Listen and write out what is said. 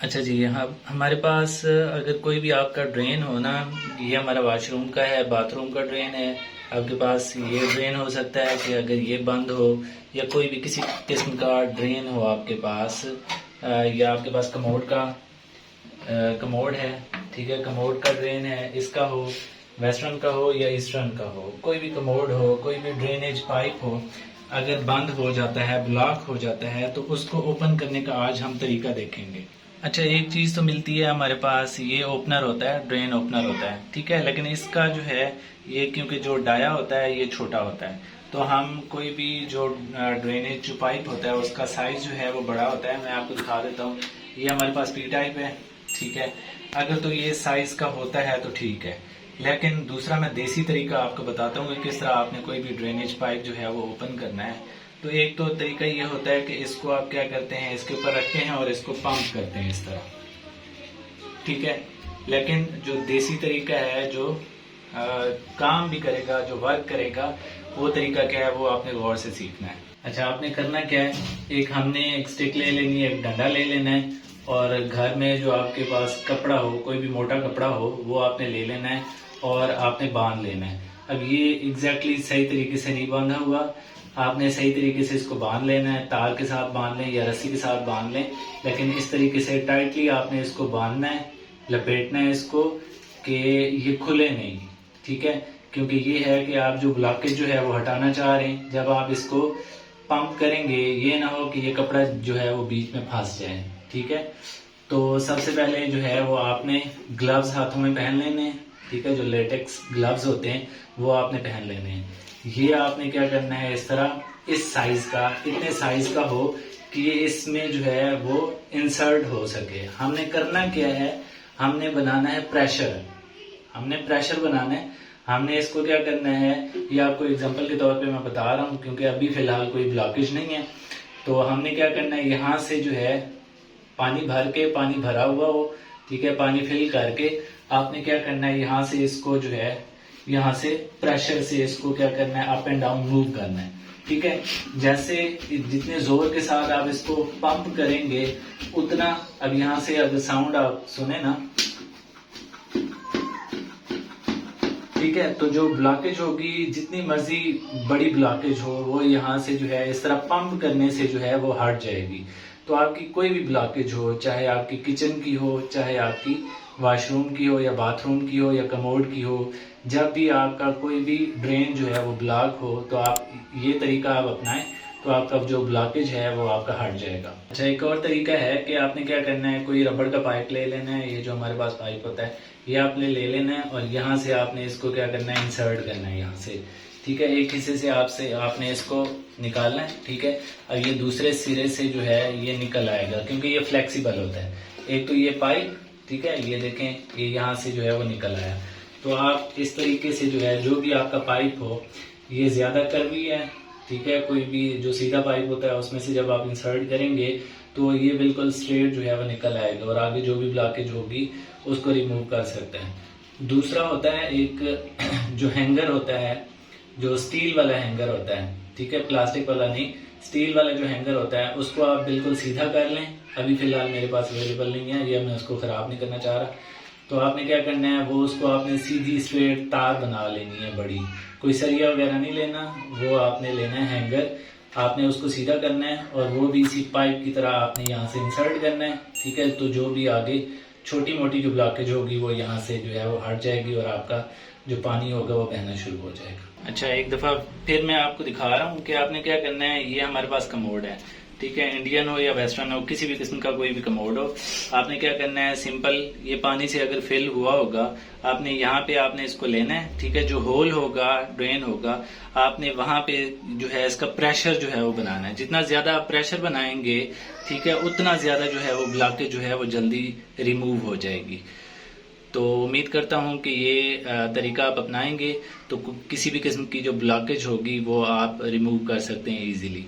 अच्छा जी, हाँ हमारे पास अगर कोई भी आपका ड्रेन हो ना, ये हमारा वॉशरूम का है, बाथरूम का ड्रेन है। आपके पास ये ड्रेन हो सकता है कि अगर ये बंद हो या कोई भी किसी किस्म का ड्रेन हो आपके पास, या आपके पास कमोड है, ठीक है, कमोड का ड्रेन है, इसका हो, वेस्टर्न का हो या ईस्टर्न का हो, कोई भी कमोड हो, कोई भी ड्रेनेज पाइप हो, अगर बंद हो जाता है, ब्लॉक हो जाता है, तो उसको ओपन करने का आज हम तरीका देखेंगे। अच्छा, एक चीज़ तो मिलती है हमारे पास, ये ओपनर होता है, ड्रेन ओपनर होता है, ठीक है, लेकिन इसका जो है ये, क्योंकि जो डाया होता है ये छोटा होता है, तो हम कोई भी जो ड्रेनेज जो पाइप होता है उसका साइज जो है वो बड़ा होता है। मैं आपको दिखा देता हूँ। ये हमारे पास पी टाइप है, ठीक है। अगर तो ये साइज का होता है तो ठीक है, लेकिन दूसरा मैं देसी तरीका आपको बताता हूँ कि किस तरह आपने कोई भी ड्रेनेज पाइप जो है वो ओपन करना है। तो एक तो तरीका ये होता है कि इसको आप क्या करते हैं, इसके ऊपर रखते हैं और इसको पंप करते हैं इस तरह, ठीक है। लेकिन जो देसी तरीका है, जो काम भी करेगा, जो वर्क करेगा, वो तरीका क्या है वो आपने गौर से सीखना है। अच्छा, आपने करना क्या है, हमने एक स्टिक ले लेनी है, एक डंडा ले लेना है, और घर में जो आपके पास कपड़ा हो, कोई भी मोटा कपड़ा हो, वो आपने ले लेना है और आपने बांध लेना है। अब ये एग्जैक्टली सही तरीके से नहीं बांधा हुआ, आपने सही तरीके से इसको बांध लेना है, तार के साथ बांध लें या रस्सी के साथ बांध लें, लेकिन इस तरीके से टाइटली आपने इसको बांधना है, लपेटना है इसको कि ये खुले नहीं, ठीक है। क्योंकि ये है कि आप जो ब्लॉकेज जो है वो हटाना चाह रहे हैं, जब आप इसको पंप करेंगे ये ना हो कि ये कपड़ा जो है वो बीच में फंस जाए, ठीक है। तो सबसे पहले जो है वो आपने ग्लव्स हाथों में पहन लेने हैं, ठीक है, जो लेटेक्स ग्लव्स होते हैं वो आपने पहन लेने हैं। ये आपने क्या करना है, इस तरह, इस साइज का, इतने साइज का हो कि ये इसमें जो है वो इंसर्ट हो सके। हमने करना क्या है, हमने बनाना है प्रेशर, हमने प्रेशर बनाना है। हमने इसको क्या करना है, ये आपको एग्जांपल के तौर पे मैं बता रहा हूँ, क्योंकि अभी फिलहाल कोई ब्लॉकेज नहीं है। तो हमने क्या करना है, यहाँ से जो है पानी भर के, पानी भरा हुआ हो, ठीक है, पानी फिल करके आपने क्या करना है, यहाँ से इसको जो है, यहाँ से प्रेशर से इसको क्या करना है, अप एंड डाउन मूव करना है, ठीक है। जैसे जितने जोर के साथ आप इसको पंप करेंगे उतना, अब यहाँ से अगर साउंड आप सुने ना, ठीक है, तो जो ब्लॉकेज होगी, जितनी मर्जी बड़ी ब्लॉकेज हो, वो यहाँ से जो है इस तरह पंप करने से जो है वो हट जाएगी। तो आपकी कोई भी ब्लॉकेज हो, चाहे आपकी किचन की हो, चाहे आपकी वॉशरूम की हो या बाथरूम की हो या कमोड की हो, जब भी आपका कोई भी ड्रेन जो है वो ब्लॉक हो, तो आप ये तरीका आप अपनाएं, तो आपका जो ब्लॉकेज है वो आपका हट जाएगा। अच्छा, एक और तरीका है कि आपने क्या करना है, कोई रबड़ का पाइप ले लेना है, ये जो हमारे पास पाइप होता है ये आपने ले लेना है, और यहाँ से आपने इसको क्या करना है, इंसर्ट करना है यहाँ से, ठीक है। एक हिस्से से आपने इसको निकालना है, ठीक है। अब ये दूसरे सिरे से जो है ये निकल आएगा, क्योंकि ये फ्लेक्सिबल होता है। एक तो ये पाइप, ठीक है, ये देखें, ये यहाँ से जो है वो निकल आया। तो आप इस तरीके से जो है, जो भी आपका पाइप हो, ये ज्यादा कर्वी है, ठीक है, कोई भी जो सीधा पाइप होता है उसमें से जब आप इंसर्ट करेंगे तो ये बिल्कुल स्ट्रेट जो है वो निकल आएगा, और आगे जो भी ब्लॉकेज होगी उसको रिमूव कर सकते हैं। दूसरा होता है एक जो हैंगर होता है, जो स्टील वाला हैंगर होता है, ठीक है, प्लास्टिक वाला नहीं, स्टील वाला जो हैंगर होता है, उसको आप बिल्कुल सीधा कर लें। अभी फिलहाल मेरे पास अवेलेबल नहीं है, या मैं उसको खराब नहीं करना चाह रहा। तो आपने क्या करना है, वो उसको आपने सीधी स्ट्रेट तार बना लेनी है बड़ी, कोई सरिया वगैरह नहीं लेना, वो आपने लेना है हैंगर, आपने उसको सीधा करना है, और वो भी इसी पाइप की तरह आपने यहाँ से इंसर्ट करना है, ठीक है। तो जो भी आगे छोटी मोटी जो ब्लॉकेज होगी वो यहाँ से जो है वो हट जाएगी, और आपका जो पानी होगा वो बहना शुरू हो जाएगा। अच्छा, एक दफा फिर मैं आपको दिखा रहा हूँ कि आपने क्या करना है। ये हमारे पास कमोड है, ठीक है, इंडियन हो या वेस्टर्न हो, किसी भी किस्म का कोई भी कमोड हो, आपने क्या करना है, सिंपल, ये पानी से अगर फिल हुआ होगा, आपने यहाँ पे आपने इसको लेना है, ठीक है। जो होल होगा, ड्रेन होगा, आपने वहां पे जो है इसका प्रेशर जो है वो बनाना है। जितना ज्यादा आप प्रेशर बनाएंगे, ठीक है, उतना ज्यादा जो है वो ब्लॉकेज जो है वो जल्दी रिमूव हो जाएगी। तो उम्मीद करता हूं कि ये तरीका आप अपनाएंगे तो किसी भी किस्म की जो ब्लॉकेज होगी वो आप रिमूव कर सकते हैं इजीली।